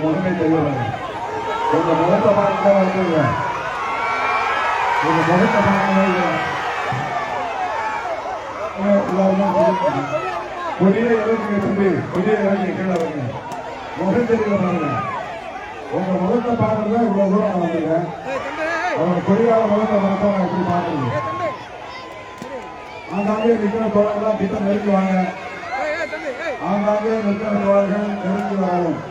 முகமை தெரியும். உங்க முகத்தை பார்த்து வந்துருங்க. உங்க முகத்தை பார்க்க கொடியை இறங்கி தம்பி, கொடியை இறங்கி கீழே வருங்க. முகம் தெரியல பாருங்க. உங்க முகத்தை பார்க்கறதா இவ்வளவு தூரம் நான் வந்துருக்கேன். அவங்க கொடியால முகத்தை பார்த்தா நான் எப்படி பார்க்கறது? ஆங்காங்கே நிற்கிற தோழர்கள் கிட்ட நெருங்குவாங்க. ஆங்காங்கே நிற்கிற தோழர்கள் நெருங்கி வரவும்.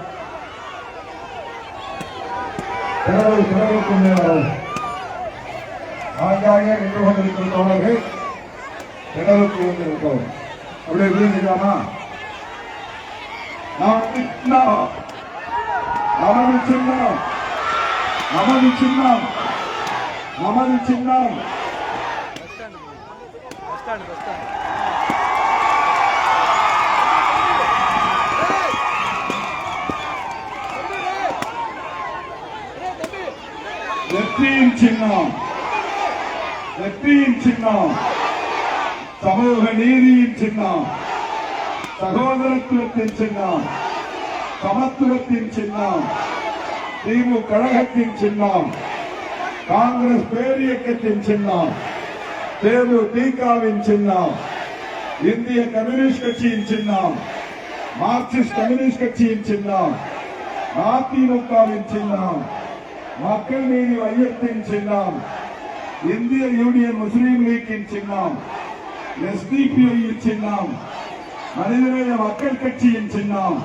கிணறுக்குள்ளே வரவும். ஆங்காங்கே நின்று கொண்டிருக்கிற தோழர்கள் கிணறுக்கு வந்து இருக்கவும். அப்படி இருந்துக்கலாமா? நமது சின்னம், நமது சின்னம், நமது சின்னம், நமது சின்னம். வெற்றியின் சின்னம், வெற்றியின் சின்னம், சமூக நீதியின் சின்னம், சகோதரத்துவத்தின் சின்னம், சமத்துவத்தின் சின்னம், திமுக கழகத்தின் சின்னம், காங்கிரஸ் பேரியக்கத்தின் சின்னம், தேமுதிகவின் சின்னம், இந்திய கம்யூனிஸ்ட் கட்சியின் சின்னம், மார்க்சிஸ்ட் கம்யூனிஸ்ட் கட்சியின் சின்னம், அதிமுகவின் சின்னம், மக்கள் நீதி மையத்தின் சின்னம், இந்திய யூனியன் முஸ்லீம் லீக்கின் சின்னம், எஸ்டிபிஐயின் சின்னம், மனிதநேய மக்கள் கட்சியின் சின்னம்,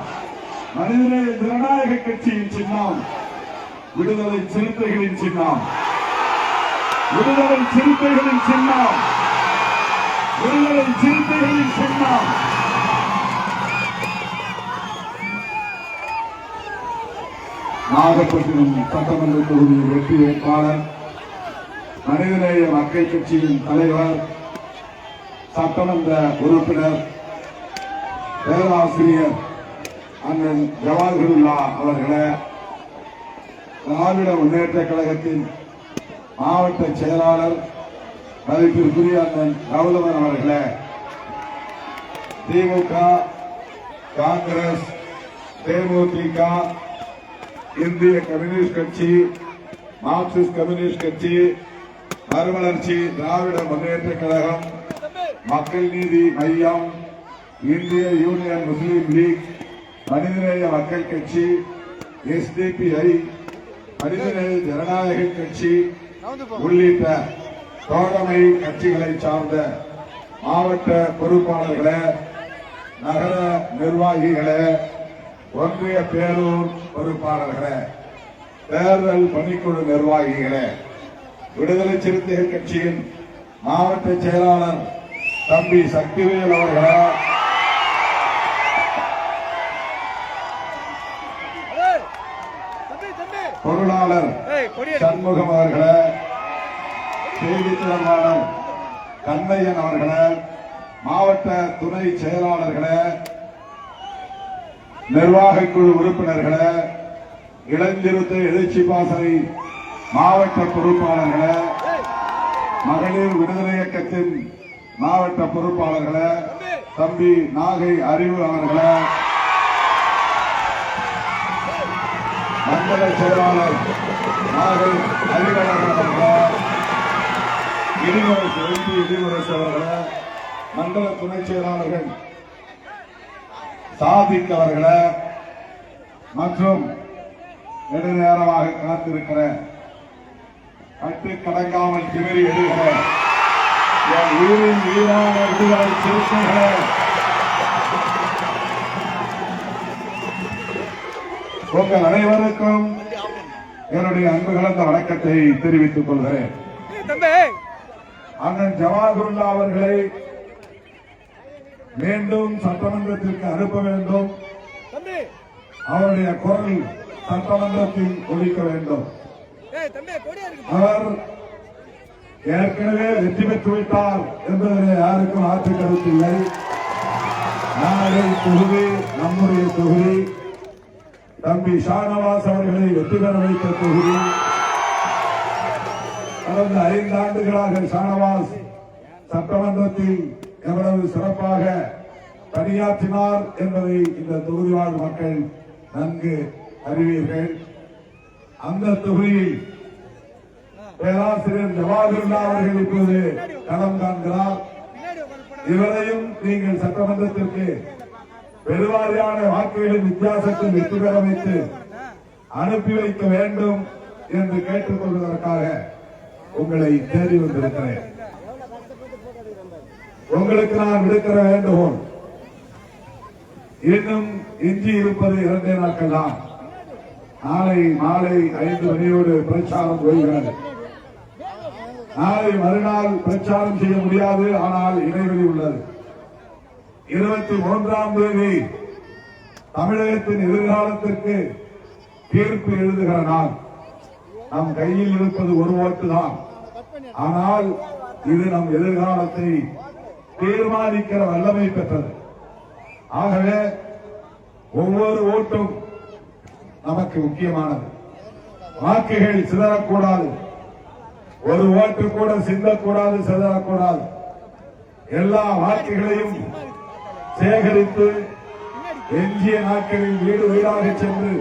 மனிதநேய ஜனநாயக கட்சியின் சின்னம், விடுதலை சிறுத்தைகளின் சின்னம், விடுதலை சிறுத்தைகளின் சின்னம், விடுதலை சிறுத்தைகளின் சின்னம். நாகப்பட்டினம் சட்டமன்ற தொகுதியின் வெற்றி வேட்பாளர், மனிதநேய மக்கள் கட்சியின் தலைவர், சட்டமன்ற உறுப்பினர், பேராசிரியர் அண்ணன் ஜவாஹிருல்லா அவர்களே, திராவிட முன்னேற்ற கழகத்தின் மாவட்ட செயலாளர் மதிப்பிற்குரிய அண்ணன் கௌதமன் அவர்களே, திமுக, காங்கிரஸ், தேமுதிக, இந்திய கம்யூனிஸ்ட் கட்சி, மார்க்சிஸ்ட் கம்யூனிஸ்ட் கட்சி, மறுமலர்ச்சி திராவிட முன்னேற்ற கழகம், மக்கள் நீதி மையம், இந்திய யூனியன் முஸ்லீம் லீக், மனிதநேய மக்கள் கட்சி, எஸ்டிபிஐ, மனிதநேய ஜனநாயக கட்சி உள்ளிட்ட தோழமை கட்சிகளை சார்ந்த மாவட்ட பொறுப்பாளர்களே, நகர நிர்வாகிகளே, ஒன்றிய பேரூர் பொறுப்பாளர்களே, தேர்தல் பணிக்குழு நிர்வாகிகளே, விடுதலை சிறுத்தைகள் கட்சியின் மாவட்ட செயலாளர் தம்பி சக்திவேல் அவர்களே, பொருளாளர் சண்முகம் அவர்களே, செய்தி தொடர்பாளர் கண்ணையன் அவர்களே, மாவட்ட துணை செயலாளர்களே, நிர்வாகக் குழு உறுப்பினர்களே, இளஞ்சிறுத்தை எழுச்சி பாசறை மாவட்ட பொறுப்பாளர்களே, மகளிர் விடுதலை இயக்கத்தின் மாவட்ட பொறுப்பாளர்களே, தம்பி நாகை அறிவு அவர்களே, மண்டல செயலாளர் நாகை அறிவழகன் அவர்களே, இடிமுரசு அவர்களே, மண்டல துணை செயலாளர்கள் சாதிக் அவர்களே, மற்றும் நெடுநேரமாக காத்திருக்கிற கட்டு கடங்காமல் திமிரி எழுகிற என் உயிரின் உயிரான விடுதலை சிறுத்தைகளே, உங்கள் அனைவருக்கும் என்னுடைய அன்பு கலந்த வணக்கத்தை தெரிவித்துக் கொள்கிறேன். அண்ணன் ஜவாஹிருல்லா அவர்களை மீண்டும் சட்டமன்றத்திற்கு அனுப்ப வேண்டும். அவருடைய குரல் சட்டமன்றத்தில் ஒலிக்க வேண்டும். அவர் ஏற்கனவே வெற்றி பெற்றுவிட்டார் என்பதில் யாருக்கும் ஆட்சி கருத்தில்லை. நாளை தொகுதி நம்முடைய தொகுதி, தம்பி ஷானவாஸ் அவர்களை வெற்றி பெற வைத்த தொகுதி. கடந்த 5 ஆண்டுகளாக ஷானவாஸ் சட்டமன்றத்தில் எவ்வளவு சிறப்பாக பணியாற்றினார் என்பதை இந்த தொகுதி வாழ் மக்கள் நன்கு அறிவீர்கள். அந்த தொகுதியில் பேராசிரியர் ஜவாஹிருல்லா அவர்கள் இப்போது களம் காண்கிறார். இவரையும் நீங்கள் சட்டமன்றத்திற்கு பெருவாரியான வாக்குகளின் வித்தியாசத்தில் வெற்றி பெற வைத்து அனுப்பி வைக்க வேண்டும் என்று கேட்டுக் கொள்வதற்காக உங்களை தேடி வந்திருக்கிறேன். உங்களுக்கு நான் விடுக்கிற வேண்டுகோள், இன்னும் எஞ்சி இருப்பது 2 நாட்கள் தான். நாளை மாலை 5 மணியோடு பிரச்சாரம் போகிறது. நாளை மறுநாள் பிரச்சாரம் செய்ய முடியாது, ஆனால் இடைவெளி உள்ளது. 23ஆம் தேதி தமிழகத்தின் எதிர்காலத்திற்கு தீர்ப்பு எழுதுகிற நாள். நம் கையில் இருப்பது ஒரு ஓட்டு தான், ஆனால் இது நம் எதிர்காலத்தை தீர்மானிக்கிற வல்லமை பெற்றது. ஆகவே ஒவ்வொரு ஓட்டும் நமக்கு முக்கியமானது. வாக்குகள் சிதறக்கூடாது. ஒரு ஓட்டு கூட சிந்தக்கூடாது, சிதறக்கூடாது. எல்லா வாக்குகளையும் சேகரித்து எஞ்சிய நாட்களில் வீடு வீடாக சென்று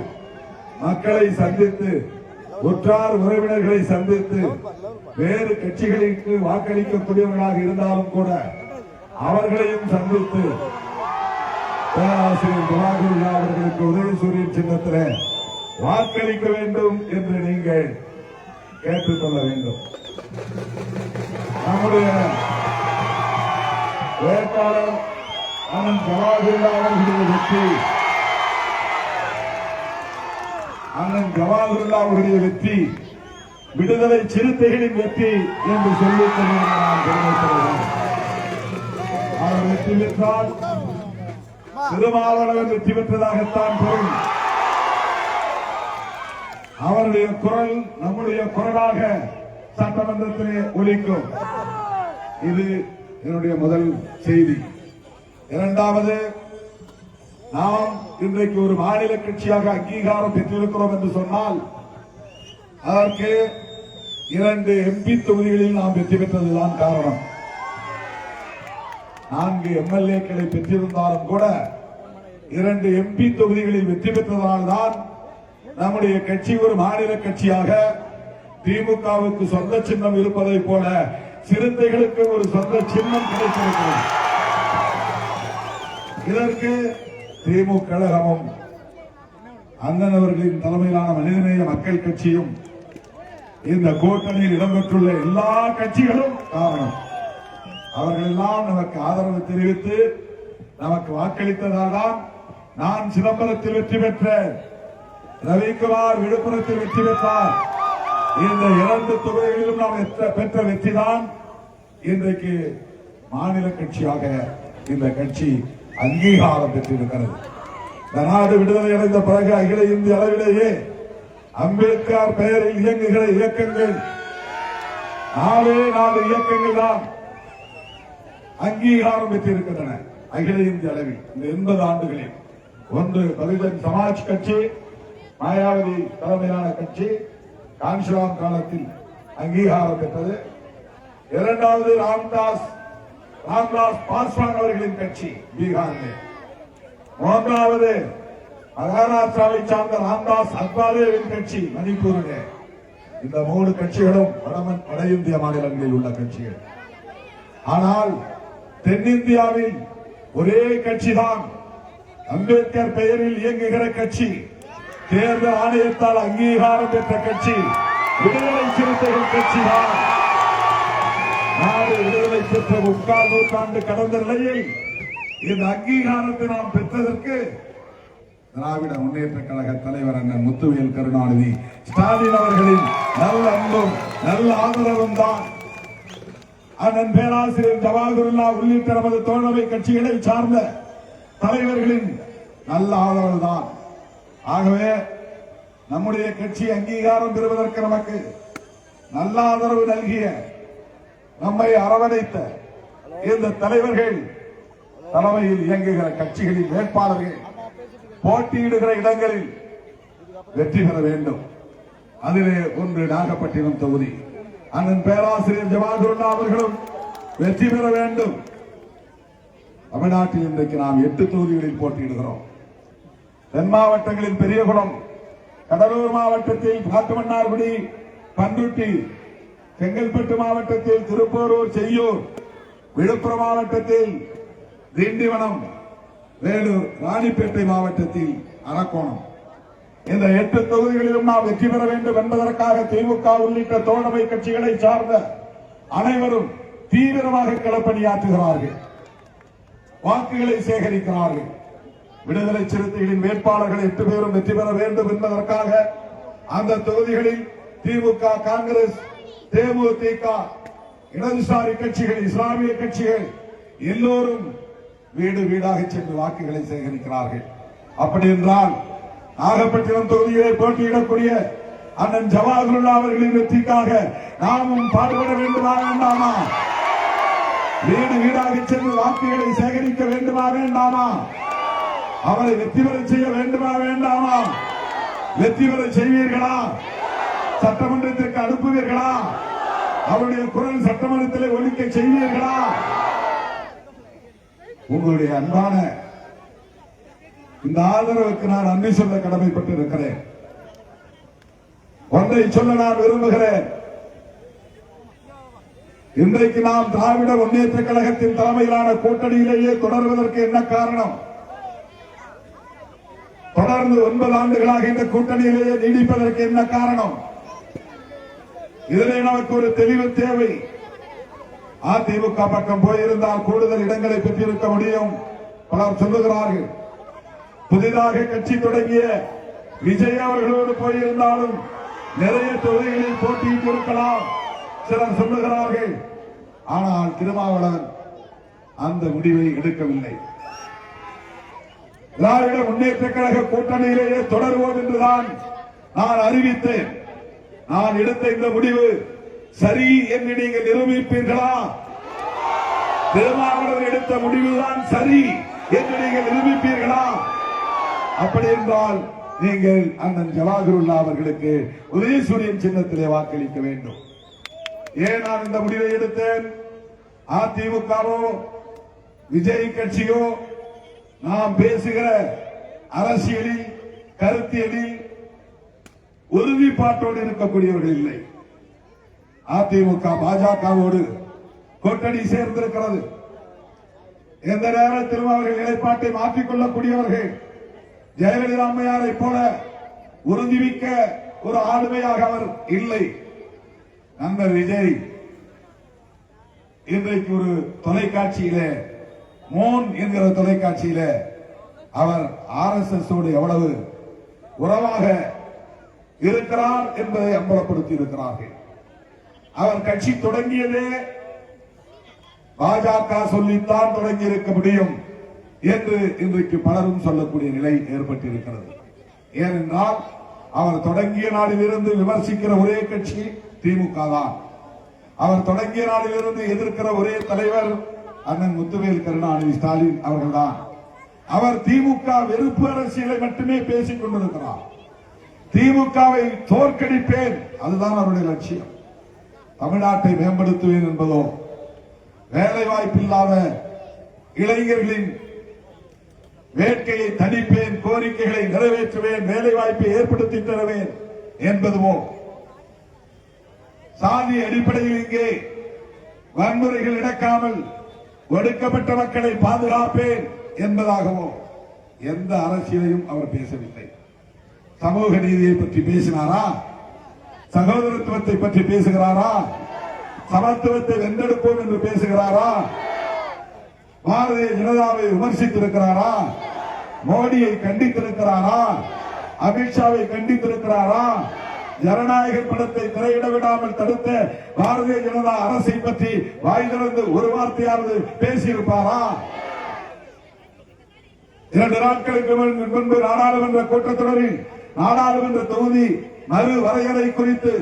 மக்களை சந்தித்து, உற்றார் உறவினர்களை சந்தித்து, வேறு கட்சிகளுக்கு வாக்களிக்கக்கூடியவர்களாக இருந்தாலும் கூட அவர்களையும் சந்தித்து பேராசிரியர் ஜவாஹிருல்லா அவர்களுக்கு உதயசூரியன் சின்னத்தில் வாக்களிக்க வேண்டும் என்று நீங்கள் கேட்டுக்கொள்ள வேண்டும். நம்முடைய வேட்பாளர் அண்ணன் ஜவாஹிருல்லா அவர்களுடைய வெற்றி, அண்ணன் ஜவாஹிருல்லா அவர்களுடைய வெற்றி விடுதலை சிறுத்தைகளின் வெற்றி என்று சொல்லிக் நான் தெரிவிக்கிறேன். அவர் வெற்றி பெற்றால் திருமாவளவன் வெற்றி பெற்றதாகத்தான் பொருள். அவருடைய குரல் நம்முடைய குரலாக சட்டமன்றத்திலே ஒலிக்கும். இது என்னுடைய முதல் செய்தி. இரண்டாவது, நாம் இன்றைக்கு ஒரு மாநில கட்சியாக அங்கீகாரம் பெற்றிருக்கிறோம் என்று சொன்னால் அதற்கு 2 எம்பி தொகுதிகளில் நாம் வெற்றி பெற்றதுதான் காரணம். 4 எம்எல்ஏக்களை பெற்றிருந்தாலும் கூட 2 எம்பி தொகுதிகளில் வெற்றி பெற்றதனால்தான் நம்முடைய கட்சி ஒரு மாநில கட்சியாக, திமுகவுக்கு சொந்த சின்னம் இருப்பதை போல சிறுத்தைகளுக்கு ஒரு சொந்த சின்னம் கிடைத்திருக்கிறது. இதற்கு திமுக கழகமும் அண்ணன் அவர்களின் தலைமையிலான மனிதநேய மக்கள் கட்சியும் இந்த கூட்டணியில் இடம்பெற்றுள்ள எல்லா கட்சிகளும் காரணம். அவர்கள் எல்லாம் நமக்கு ஆதரவு தெரிவித்து நமக்கு வாக்களித்ததால் தான் நான் சிதம்பரத்தில் வெற்றி பெற்றேன், ரவிக்குமார் விழுப்புரத்தில் வெற்றி பெற்றார். இந்த 2 தொகுதிகளிலும் நாம் பெற்ற வெற்றி தான் இன்றைக்கு மாநில கட்சியாக இந்த கட்சி அங்கீகாரம் பெற்றிருக்கிறது. இந்த நாடு விடுதலை அடைந்த பிறகு அகில இந்திய அளவிலேயே அம்பேத்கர் பெயரில் இயங்குகிற இயக்கங்கள் 4 இயக்கங்கள் தான் அங்கீகாரம் பெற்றிருக்கின்றன அகில இந்திய அளவில் இந்த 80 ஆண்டுகளில். ஒன்று பகுஜன் சமாஜ் கட்சி, மாயாவதி தலைமையிலான கட்சி காஞ்சிராம் காலத்தில் அங்கீகாரம் பெற்றது. இரண்டாவது ராம்தாஸ் பாஸ்வான் அவர்களின் கட்சி பீகாரில். மூன்றாவது மகாராஷ்டிராவை சார்ந்த ராம்தாஸ் அத்வாலேவின் கட்சி மணிப்பூரிலே. இந்த 3 கட்சிகளும் வட இந்திய மாநிலங்களில் உள்ள கட்சிகள். ஆனால் தென்னிந்தியாவில் ஒரே கட்சிதான் அம்பேத்கர் பெயரில் இயங்குகிற கட்சி, தேர்தல் ஆணையத்தால் அங்கீகாரம் பெற்ற கட்சி விடுதலை சிறுத்தைகள் கட்சி தான். நாடு விடுதலை பெற்ற 3/4 நூற்றாண்டு கடந்த நிலையில் இந்த அங்கீகாரத்தை நாம் பெற்றதற்கு திராவிட முன்னேற்ற கழக தலைவர் அண்ணன் முத்துவேல் கருணாநிதி ஸ்டாலின் அவர்களின் நல்ல அன்பும் நல்ல ஆதரவும் தான். அண்ணன் பேராசிரியர் ஜவாஹிருல்லா உள்ளிட்ட நமது தோழமை கட்சிகளை சார்ந்த தலைவர்களின் நல்ல ஆதரவு தான். ஆகவே நம்முடைய கட்சி அங்கீகாரம் பெறுவதற்கு நமக்கு நல்ல ஆதரவு நல்கிய, நம்மை அரவணைத்த இந்த தலைவர்கள் தலைமையில் இயங்குகிற கட்சிகளின் வேட்பாளர்கள் போட்டியிடுகிற இடங்களில் வெற்றி பெற வேண்டும். அதிலே ஒன்று நாகப்பட்டினம் தொகுதி. அண்ணன் பேராசிரியர் ஜவாஹிருல்லா அவர்களும் வெற்றி பெற வேண்டும். தமிழ்நாட்டில் இன்றைக்கு நாம் 8 தொகுதிகளில் போட்டியிடுகிறோம். தென் மாவட்டங்களில் பெரியகுளம், கடலூர் மாவட்டத்தில் காட்டுமன்னார்குடி, பண்ருட்டி, செங்கல்பட்டு மாவட்டத்தில் திருப்போரூர், செய்யூர், விழுப்புரம் மாவட்டத்தில் திண்டிவனம், வேலூர், ராணிப்பேட்டை மாவட்டத்தில் அரக்கோணம். இந்த 8 தொகுதிகளிலும் நாம் வெற்றி பெற வேண்டும் என்பதற்காக திமுக உள்ளிட்ட தோழமை கட்சிகளை சார்ந்த அனைவரும் தீவிரமாக களப்பணியாற்றுகிறார்கள், வாக்குகளை சேகரிக்கிறார்கள். விடுதலை சிறுத்தைகளின் வேட்பாளர்கள் 8 பேரும் வெற்றி பெற வேண்டும் என்பதற்காக அந்த தொகுதிகளில் திமுக, காங்கிரஸ், தேமுதிக, இடதுசாரி கட்சிகள், இஸ்லாமிய கட்சிகள் எல்லோரும் வீடு வீடாக சென்று வாக்குகளை சேகரிக்கிறார்கள். அப்படி என்றால் நாகப்பட்டினம் தொகுதியை போட்டியிடக்கூடிய அண்ணன் ஜவாஹருல்லா அவர்களின் வெற்றிக்காக நாமும் பாடுபட வேண்டுமா வேண்டாமா? வீடு வீடாக சென்று வாக்குகளை சேகரிக்க வேண்டுமா வேண்டாமா? அவரை வெற்றி பெற செய்ய வேண்டுமா வேண்டாமா? வெற்றி பெற செய்வீர்களா? சட்டமன்றத்திற்கு அனுப்புவீர்களா? அவருடைய குரல் சட்டமன்றத்தில் ஒலிக்க செய்வீர்களா? உங்களுடைய அன்பான இந்த ஆதரவுக்கு நான் நன்றி சொல்ல கடமைப்பட்டு இருக்கிறேன். ஒன்றை சொல்ல நான் விரும்புகிறேன். இன்றைக்கு நாம் திராவிட முன்னேற்ற கழகத்தின் தலைமையிலான கூட்டணியிலேயே தொடர்வதற்கு என்ன காரணம்? தொடர்ந்து 9 ஆண்டுகளாக இந்த கூட்டணியிலேயே நீடிப்பதற்கு என்ன காரணம்? இதிலே நமக்கு ஒரு தெளிவு தேவை. அதிமுக பக்கம் போயிருந்தால் கூடுதல் இடங்களை பெற்றிருக்க முடியும். பலர் சொல்லுகிறார்கள். புதிதாக கட்சி தொடங்கிய விஜய் அவர்களோடு போயிருந்தாலும் நிறைய தொகுதிகளில் போட்டியிட்டு இருக்கலாம் சிலர் சொல்லுகிறார்கள். ஆனால் திருமாவளவன் அந்த முடிவை எடுக்கவில்லை. திராவிட முன்னேற்ற கழக கூட்டணியிலேயே தொடருவோம் என்றுதான் நான் அறிவித்தேன். நான் எடுத்த இந்த முடிவு சரி என்று நீங்கள் நிரூபிப்பீர்களா? திருமாவளவன் எடுத்த முடிவுதான் சரி என்று நீங்கள் நிரூபிப்பீர்களா? அப்படி என்றால் நீங்கள் அண்ணன் ஜவாஹருல்லா அவர்களுக்கு உதயசூரியன் சின்னத்திலே வாக்களிக்க வேண்டும். ஏன் நான் இந்த முடிவை எடுத்தேன்? அதிமுகவோ விஜய் கட்சியோ நாம் பேசுகிற அரசியலில், கருத்தியலில் உறுதிப்பாட்டோடு இருக்கக்கூடியவர்கள் இல்லை. அதிமுக பாஜகவோடு கூட்டணி சேர்ந்திருக்கிறது. எந்த நேரத்திலும் அவர்கள் நிலைப்பாட்டை மாற்றிக் கொள்ளக்கூடியவர்கள். ஜெயலலிதா அம்மையாரை போல உறுதிமிக்க ஒரு ஆளுமையாக அவர் இல்லை. நண்பர் விஜய் இன்றைக்கு ஒரு தொலைக்காட்சியிலே, மோன் என்கிற தொலைக்காட்சியிலே அவர் RSS ஓடு எவ்வளவு உறவாக இருக்கிறார் என்பதை அம்பலப்படுத்தி இருக்கிறார்கள். அவர் கட்சி தொடங்கியதே பாஜக சொல்லித்தான் தொடங்கி இருக்க முடியும் என்று இன்றைக்கு பலரும் சொல்லக்கூடிய நிலை ஏற்பட்டிருக்கிறது. ஏனென்றால் அவர் தொடங்கிய நாளிலிருந்து விமர்சிக்கிற ஒரே கட்சி திமுக தான். அவர் தொடங்கிய நாளிலிருந்து எதிர்க்கிற ஒரே தலைவர் அண்ணன் முத்துவேல் கருணாநிதி ஸ்டாலின் அவர்கள்தான். அவர் திமுக வெறுப்பு அரசியலை மட்டுமே பேசிக் கொண்டிருக்கிறார். திமுகவை தோற்கடிப்பேன், அதுதான் அவருடைய லட்சியம். தமிழ்நாட்டை மேம்படுத்துவேன் என்பதோ, வேலை வாய்ப்பில்லாத இளைஞர்களின் வேட்கையை தணிப்பேன், கோரிக்கைகளை நிறைவேற்றுவேன், வேலை வாய்ப்பை ஏற்படுத்தி தருவேன் என்பதுவோ, சாதி அடிப்படையில் இங்கே வன்முறைகள் நடக்காமல் ஒடுக்கப்பட்ட மக்களை பாதுகாப்பேன் என்பதாகவோ எந்த அரசியலையும் அவர் பேசவில்லை. சமூக நீதியை பற்றி பேசினாரா? சகோதரத்துவத்தை பற்றி பேசுகிறாரா? சமத்துவத்தை வென்றெடுப்போம் என்று பேசுகிறாரா? பாரதிய ஜனதாவை விமர்சித்திருக்கிறாரா? மோடியை கண்டித்திருக்கிறாரா? அமித்ஷாவை கண்டித்திருக்கிறாரா? ஜனநாயக படத்தை திரையிட விடாமல் தடுத்த பாரதிய ஜனதா அரசை பற்றி வாய் திறந்து ஒரு வார்த்தையாவது பேசியிருப்பாரா? 2 நாட்களுக்கு முன்பு நாடாளுமன்ற கூட்டத்தொடரில் நாடாளுமன்ற தொகுதி மறு வரையறை குறித்து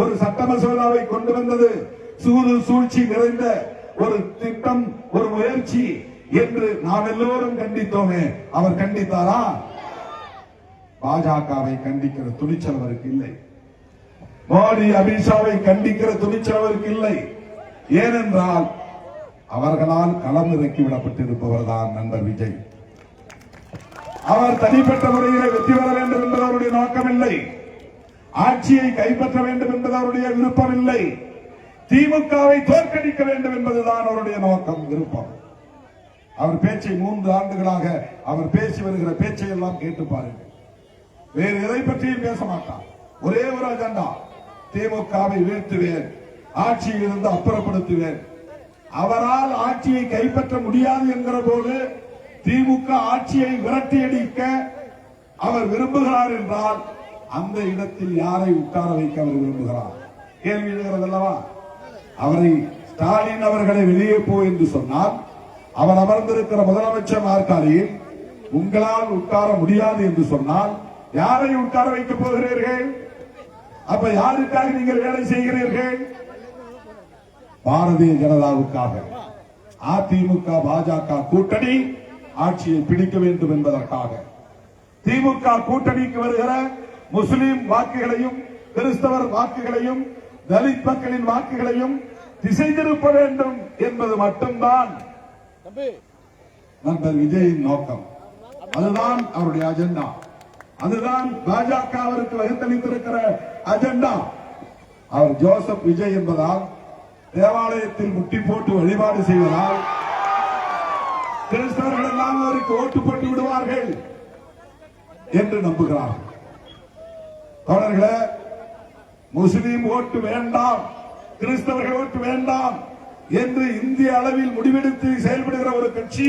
ஒரு சட்ட மசோதாவை கொண்டு வந்தது சூது சூழ்ச்சி நிறைந்த ஒரு திட்டம், ஒரு முயற்சி என்று நாம் எல்லோரும் கண்டித்தோமே. அவர் கண்டித்தாரா? பாஜகவை கண்டிக்கிற துணிச்சல் அவருக்கு இல்லை. மோடி அமித்ஷாவை கண்டிக்கிற துணிச்சல் அவருக்கு இல்லை. ஏனென்றால் அவர்களால் களம் இறக்கி விடப்பட்டிருப்பவர் தான் நண்பர் விஜய். அவர் தனிப்பட்ட முறையில் வெற்றி பெற வேண்டும் என்பது அவருடைய நோக்கமில்லை. ஆட்சியை கைப்பற்ற வேண்டும் என்பது அவருடைய விருப்பம் இல்லை. திமுகவை தோற்கடிக்க வேண்டும் என்பதுதான் அவருடைய நோக்கம், விருப்பம். அவர் பேச்சை 3 ஆண்டுகளாக அவர் பேசி வருகிற பேச்சை எல்லாம் கேட்டு பாருங்கள். வேறு எதை பற்றியும் பேச மாட்டார். ஒரே ஒரு அஜெண்டா, திமுகவை வீழ்த்துவேன், ஆட்சியில் இருந்து அப்புறப்படுத்துவேன். அவரால் ஆட்சியை கைப்பற்ற முடியாது என்கிற போது திமுக ஆட்சியை விரட்டியடிக்க அவர் விரும்புகிறார் என்றால் அந்த இடத்தில் யாரை உட்கார வைக்க அவர் விரும்புகிறார்? கேள்வி எழுகிறது அல்லவா? அவரை ஸ்டாலின் அவர்களை வெளியே போ என்று சொன்னால் அவர் அமர்ந்திருக்கிற முதலமைச்சர் நாற்காலியில் உங்களால் உட்கார முடியாது என்று சொன்னால் யாரை உட்கார வைக்க போகிறீர்கள்? அப்ப யாருக்காக நீங்கள் வேலை செய்கிறீர்கள்? பாரதிய ஜனதாவுக்காக. அதிமுக பாஜக கூட்டணி ஆட்சியை பிடிக்க வேண்டும் என்பதற்காக. திமுக கூட்டணிக்கு வருகிற முஸ்லிம் வாக்குகளையும் கிறிஸ்தவர் வாக்குகளையும் தலித் மக்களின் வாக்குகளையும் திசை திருப்ப வேண்டும் என்பது மட்டும்தான் நண்பர் விஜயின் நோக்கம். அதுதான் அவருடைய அஜெண்டா. அதுதான் பாஜக அவருக்கு வகுத்தளித்திருக்கிற அஜெண்டா. அவர் ஜோசப் விஜய் என்பதால் தேவாலயத்தில் முட்டி போட்டு வழிபாடு செய்வதால் கிறிஸ்தவர்கள் எல்லாம் அவருக்கு ஓட்டு போட்டு விடுவார்கள் என்று நம்புகிறார்கள். தோழர்களே, முஸ்லீம் ஓட்டு வேண்டாம், கிறிஸ்தவர்கள் ஓட்டு வேண்டாம் என்று இந்திய அளவில் முடிவெடுத்து செயல்படுகிற ஒரு கட்சி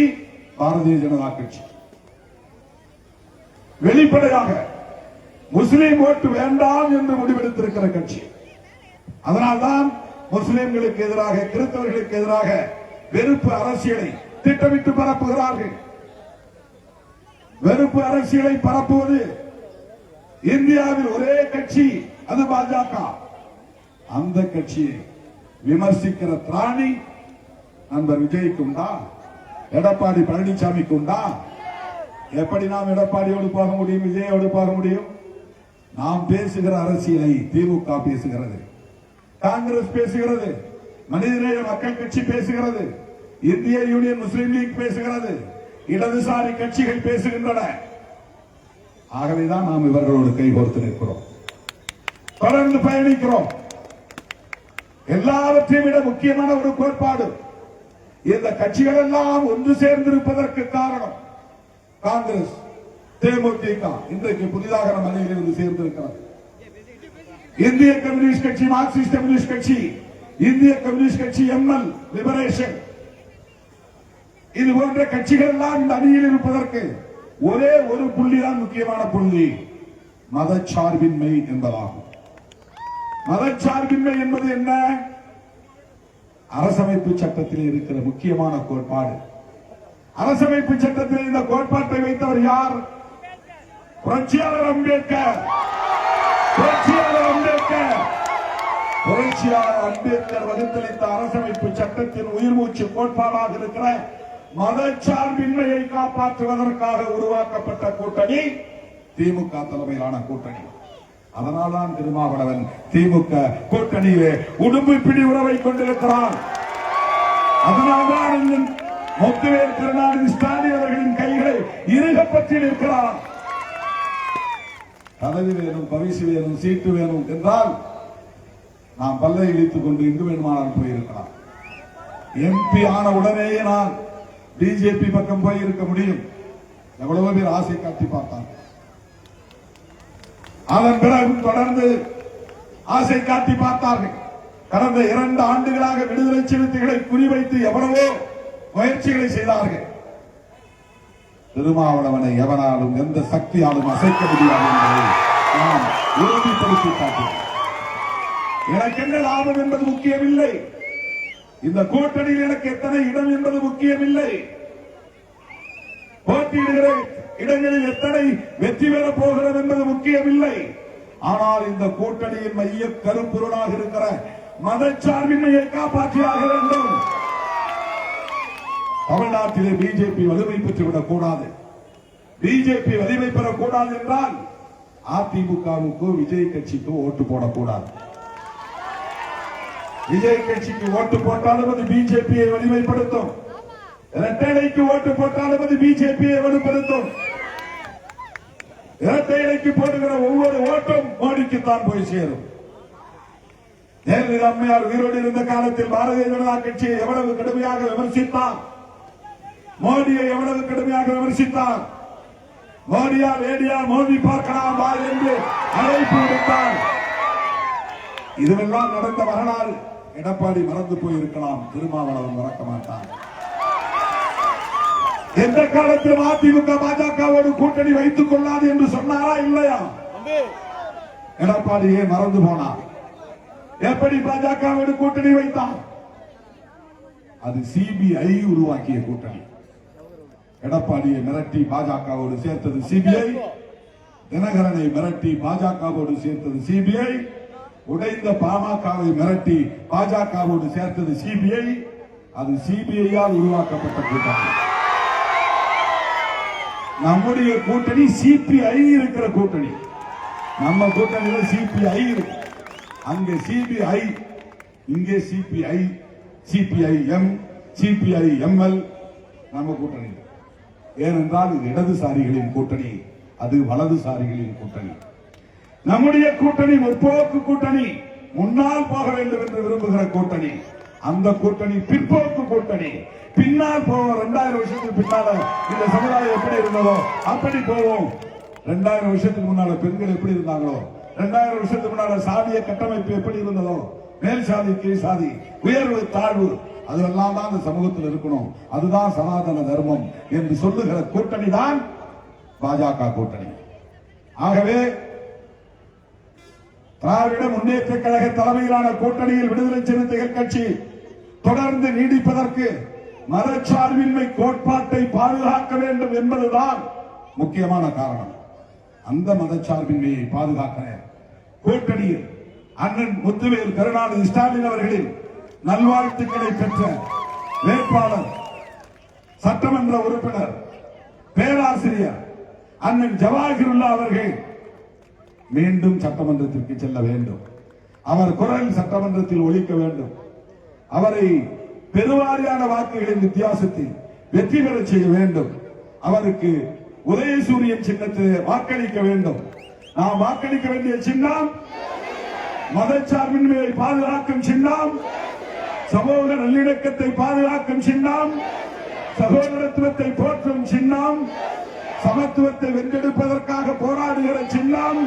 பாரதிய ஜனதா கட்சி. வெளிப்படையாக முஸ்லீம் ஓட்டு வேண்டாம் என்று முடிவெடுத்திருக்கிற கட்சி. அதனால்தான் முஸ்லிம்களுக்கு எதிராக கிறிஸ்தவர்களுக்கு எதிராக வெறுப்பு அரசியலை திட்டமிட்டு பரப்புகிறார்கள். வெறுப்பு அரசியலை பரப்புவது இந்தியாவில் ஒரே கட்சி, அது பாஜக. அந்த கட்சியை விமர்சிக்கிற திராணி நண்பர் விஜய்க்கு உண்டா? எடப்பாடி பழனிசாமிக்கு உண்டா? எப்படி நாம் எடப்பாடியோடு போக முடியும், விஜயோடு போக முடியும்? நாம் பேசுகிற அரசியலை திமுக பேசுகிறது, காங்கிரஸ் பேசுகிறது, மனிதநேய மக்கள் கட்சி பேசுகிறது, இந்திய யூனியன் முஸ்லீம் லீக் பேசுகிறது, இடதுசாரி கட்சிகள் பேசுகின்றன. ஆகவேதான் நாம் இவர்களோடு கைகோர்த்து நிற்கிறோம், தொடர்ந்து பயணிக்கிறோம். எல்லாவற்றையும் விட முக்கியமான ஒரு கோட்பாடு, இந்த கட்சிகள் எல்லாம் ஒன்று சேர்ந்திருப்பதற்கு காரணம் காங்கிரஸ், தேமுதிக, இன்றைக்கு புதிதாக நம் அணியில் இருந்து சேர்ந்திருக்கிறது. இந்திய கம்யூனிஸ்ட் கட்சி, மார்க்சிஸ்ட் கம்யூனிஸ்ட் கட்சி, இந்திய கம்யூனிஸ்ட் கட்சி, எம்எல் லிபரேஷன், இது போன்ற கட்சிகள் எல்லாம் இந்த அணியில் இருப்பதற்கு ஒரே ஒரு புள்ளிதான் முக்கியமான புள்ளி, மதச்சார்பின்மை என்பதாகும். மதச்சார்பின்மை என்பது என்ன? அரசமைப்பு சட்டத்தில் இருக்கிற முக்கியமான கோட்பாடு. அரசமைப்பு சட்டத்தில் இந்த கோட்பாட்டை வைத்தவர் யார்? புரட்சியாளர் அம்பேத்கர். புரட்சியாளர் அம்பேத்கர் வகுத்தளித்த அரசமைப்பு சட்டத்தின் உயிர் மூச்சு கோட்பாடாக இருக்கிற மதச்சார்பின்மையை காப்பாற்றுவதற்காக உருவாக்கப்பட்ட கூட்டணி திமுக தலைமையிலான கூட்டணி. அதனால்தான் திருமாவளவன் திமுக கூட்டணியிலே உடும்பு பிடி உறவை கொண்டிருக்கிறார். அதனால்தான் முத்துவேல் கருணாநிதி ஸ்டாலின் அவர்களின் கைகளை இறுகப்பற்றி நிற்கிறார். பதவி வேணும், பரிசு வேணும், சீட்டு வேணும் என்றால் நாம் பல்லை இழித்துக் கொண்டு எங்கு வேணுமானால் போயிருக்கலாம். எம்பி ஆன உடனேயே நான் பிஜேபி பக்கம் போயிருக்க முடியும். எவ்வளவு பேர் ஆசை காட்டி பார்த்தாங்க. அதன் பிறகு தொடர்ந்து ஆசை காட்டி பார்த்தார்கள். கடந்த 2 ஆண்டுகளாக விடுதலை சிறுத்தைகளை குறிவைத்து எவ்வளவோ முயற்சிகளை செய்தார்கள். திருமாவளவனை எவனாலும் எந்த சக்தியாலும் அசைக்க முடியாது என்பதை நாம் உறுதிப்படுத்தி காட்டினோம். எனக்கு என்ன லாபம் என்பது முக்கியமில்லை, இந்த கூட்டணியில் எனக்கு எத்தனை இடம் என்பது முக்கியமில்லை, போட்டியிடுகிற இடங்களில் எத்தனை வெற்றி பெறப் போகிறது என்பது முக்கியமில்லை. ஆனால் இந்த கூட்டணியின் மைய கருப்பொருளாக இருக்கிற மதச்சார்பின்மையை காப்பாற்றியாக வேண்டும். தமிழ்நாட்டிலே பிஜேபி வலிமை பெற்றுவிடக் கூடாது. பிஜேபி வலிமை பெறக்கூடாது என்றால் அதிமுகவுக்கு விஜய் கட்சிக்கு ஓட்டு போடக்கூடாது. விஜய் கட்சிக்கு ஓட்டு போட்டாலும் அது பிஜேபியை வலிமைப்படுத்தும். இரட்டைக்கு ஓட்டு போட்டாலும் அது பிஜேபியை வலுப்படுத்தும். இரட்டை இலைக்கு போடுகிற ஒவ்வொரு ஓட்டும் மோடிக்குத்தான் போய் சேரும். ஜெயலலிதா அம்மையார் உயிரோடு இருந்த காலத்தில் பாரதிய ஜனதா கட்சியை எவ்வளவு கடுமையாக விமர்சித்தார், மோடியை எவ்வளவு கடுமையாக விமர்சித்தார். மோடியார் ஏடியா மோடி பார்க்கலாம் வா என்று அழைப்பு விடுத்தார். இதுவெல்லாம் நடந்த வரலாறு எடப்பாடி மறந்து போயிருக்கலாம், திருமாவளவன் மறக்க மாட்டார். எந்த காலத்தில் அதிமுக பாஜகவோடு கூட்டணி வைத்துக் கொள்ளாது என்று சொன்னாரா இல்லையா? எடப்பாடியே மறந்து போனார். எப்படி பாஜகவோடு கூட்டணி வைத்தார்? அது சிபிஐ உருவாக்கிய கூட்டணி. எடப்பாடியை மிரட்டி பாஜகவோடு சேர்த்தது சிபிஐ, தினகரனை மிரட்டி பாஜகவோடு சேர்த்தது சிபிஐ, உடைந்த பாமகவை மிரட்டி பாஜகவோடு சேர்த்தது சிபிஐ. அது சிபிஐயால் உருவாக்கப்பட்ட கூட்டணி. நம்முடைய கூட்டணி சிபிஐ இருக்கிற கூட்டணி. நம்ம கூட்டணியில் சிபிஐ இருக்கு. அங்கே சிபிஐ, இங்கே சிபிஐ, சிபிஐஎம், சிபிஐஎம்எல். நம்ம கூட்டணி ஏனென்றால் இது இடதுசாரிகளின் கூட்டணி, அது வலதுசாரிகளின் கூட்டணி. நம்முடைய கூட்டணி முற்போக்கு கூட்டணி, முன்னால் போக வேண்டும் என்று விரும்புகிற கூட்டணி. அந்த கூட்டணி பிற்போக்கு கூட்டணி. பின்னால் போவோம். 2000 வருஷத்துக்கு பின்னால இந்த சமுதாயம் எப்படி இருந்ததோ அப்படி போவோம். 2000 வருஷத்துக்கு முன்னால பெண்கள் எப்படி இருந்தாங்களோ, 2000 வருஷத்துக்கு முன்னால சாதிய கட்டமைப்பு எப்படி இருந்ததோ, மேல் சாதி கீழ் சாதி, உயர்வு தாழ்வு, அதெல்லாம் தான் அந்த சமூகத்தில் இருக்கணும். அதுதான் சனாதன தர்மம் என்று சொல்லுகிற கூட்டணி தான் பாஜக கூட்டணி. ஆகவே திராவிட முன்னேற்ற கழக தலைமையிலான கூட்டணியில் விடுதலை சிறுத்தைகள் கட்சி தொடர்ந்து நீடிப்பதற்கு மதச்சார்பின்மை கோட்பாட்டை பாதுகாக்க வேண்டும் என்பதுதான் முக்கியமான காரணம். அந்த மதச்சார்பின்மையை பாதுகாக்க கூட்டணியில் அண்ணன் முத்துவேல் கருணாநிதி ஸ்டாலின் அவர்களின் நல்வாழ்த்துக்களை பெற்ற வேட்பாளர் சட்டமன்ற உறுப்பினர் பேராசிரியர் அண்ணன் ஜவாஹிருல்லா அவர்கள் மீண்டும் சட்டமன்றத்திற்கு செல்ல வேண்டும். அவர் குரல் சட்டமன்றத்தில் ஒலிக்க வேண்டும். அவரை பெருவாரியான வாக்குகளின் வித்தியாசத்தில் வெற்றி பெற செய்ய வேண்டும். அவருக்கு உதயசூரியன் சின்னத்தில் வாக்களிக்க வேண்டும். நாம் வாக்களிக்க வேண்டிய சின்னம் மதச்சார்பின்மையை பாதுகாக்கும் சின்னம், சமூக நல்லிணக்கத்தை பாதுகாக்கும் சின்னம், சகோதரத்துவத்தை போற்றும் சின்னம், சமத்துவத்தை வென்றெடுப்பதற்காக போராடுகிற சின்னம்,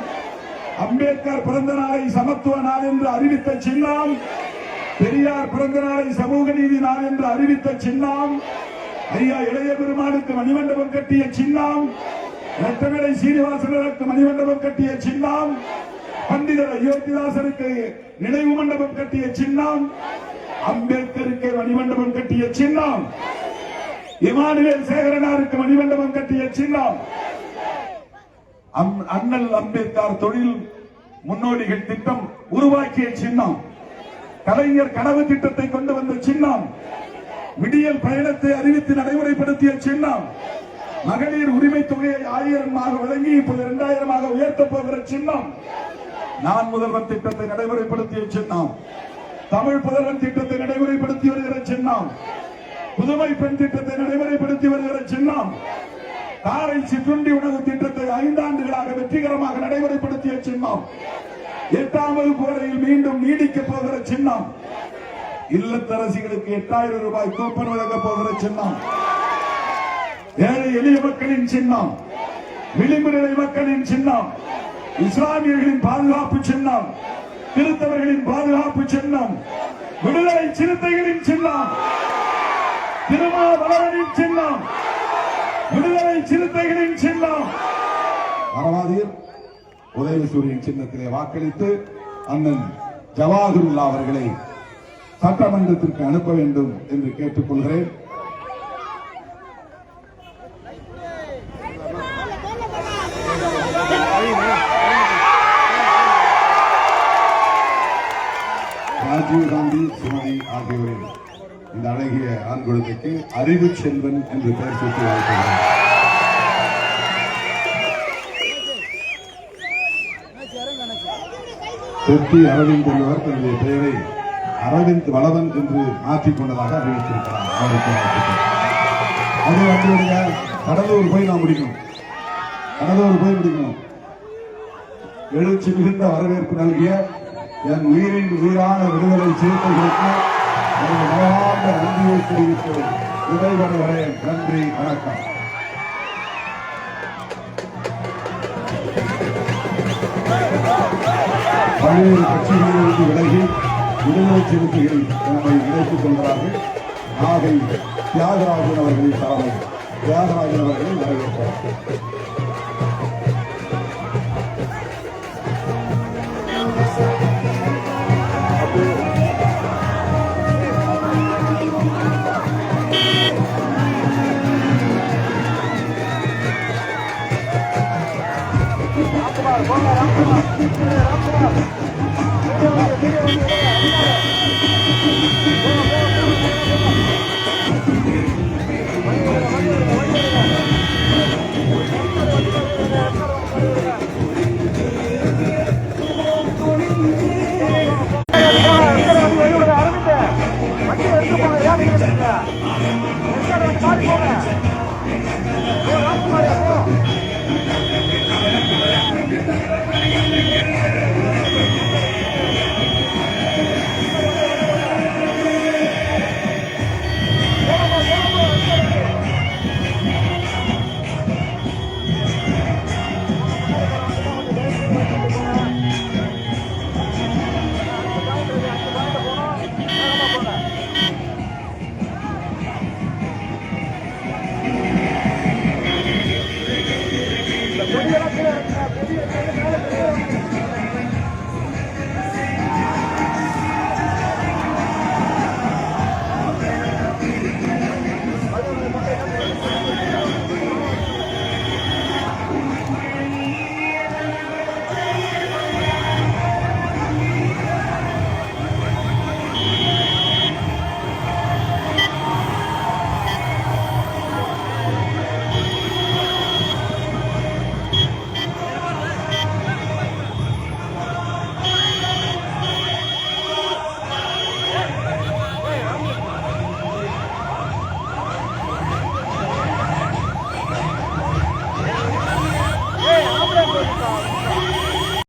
அம்பேத்கர் பிறந்த நாளை சமத்துவ நாள் என்று அறிவித்த சின்னம், பெரியார் பிறந்த நாளை சமூக நீதி நாள் என்று அறிவித்த சின்னம், ஐயா இளைய பெருமானுக்கு மணிமண்டபம் கட்டிய சின்னம், இரட்டமலை சீனிவாசனருக்கு மணிமண்டபம் கட்டிய சின்னம், பண்டிதர் அயோத்திதாசருக்கு நினைவு மண்டபம் கட்டிய சின்னம், அம்பேத்கருக்கு மணிமண்டபம் கட்டிய சின்னம், இமானுவேல் சேகரனாருக்கு மணிமண்டபம் கட்டிய சின்னம், அண்ணல் அம்பேத்கர் தொழில் முன்னோடிகள் திட்டம் உருவாக்கிய சின்னம், கலைஞர் கனவு திட்டத்தை கொண்டு வந்த சின்னம், விடியல் பயணத்தை அறிவித்து நடைமுறைப்படுத்திய சின்னம், மகளிர் உரிமை தொகையை 1000 வழங்கி இப்போது 2000 உயர்த்தப் போகிற சின்னம், நான் முதல்வன் திட்டத்தை நடைமுறைப்படுத்திய சின்னம், தமிழ் புதல்வன் திட்டத்தை நடைமுறைப்படுத்தி வருகிற சின்னம், புதுமை பெண் திட்டத்தை நடைமுறைப்படுத்தி வருகிற சின்னம், காலை சிற்றுண்டி உணவு திட்டத்தை 5 ஆண்டுகளாக வெற்றிகரமாக நடைமுறைப்படுத்திய சின்னம், 8ஆம் வகுப்பு வரையில் மீண்டும் நீடிக்க போகிற சின்னம், இல்லத்தரசிகளுக்கு 8000 ரூபாய் கூப்பன் வழங்க போகிற சின்னம், ஏழை எளிய மக்களின் சின்னம், விளிம்பு நிலை மக்களின் சின்னம், இஸ்லாமியர்களின் பாதுகாப்பு சின்னம், கிறிஸ்தவர்களின் பாதுகாப்பு சின்னம், விடுதலை சிறுத்தைகளின் சின்னம், திருமாவளவனின் சின்னம், விடுதலை சிறுத்தைகளின் சின்னம். அரவாதியில் உதயசூரியன் சின்னத்திலே வாக்களித்து அண்ணன் ஜவாஹிருல்லா அவர்களை சட்டமன்றத்திற்கு அனுப்ப வேண்டும் என்று கேட்டுக்கொள்கிறேன். ராஜீவ்காந்தி சுமதி ஆகியோரின் இந்த அழகிய ஆண் குழந்தைக்கு அறிவு செல்வன் என்று பெயர் சூட்டி வாழ்த்துகிறார். பெட்டி அரவிந்த் என்பவர் தன்னுடைய பெயரை அரவிந்த் வளவன் என்று மாற்றிக் கொண்டதாக அறிவித்திருக்கிறார். அவருடைய கடலூர் போய் நாம் முடிக்கணும். கனதோடு போய் பிடிக்கணும். எழுச்சி மிகுந்த வரவேற்பு நல்கிய என் உயிரின் உயிரான விடுதலை சிறுத்தைகளுக்கு எனது மனமார்ந்த நன்றியை தெரிவித்து விடைபெறுகிறேன். நன்றி, வணக்கம். பல்வேறு கட்சிகளிலிருந்து விலகி விடுதலை சிறுத்தைகளில் நம்மை இணைத்துக் கொள்கிறார்கள். நாகை தியாகராஜன் அவர்களின் தலைமை. தியாகராஜன் அவர்களை வரவேற்றார். Vamos, vamos, vamos.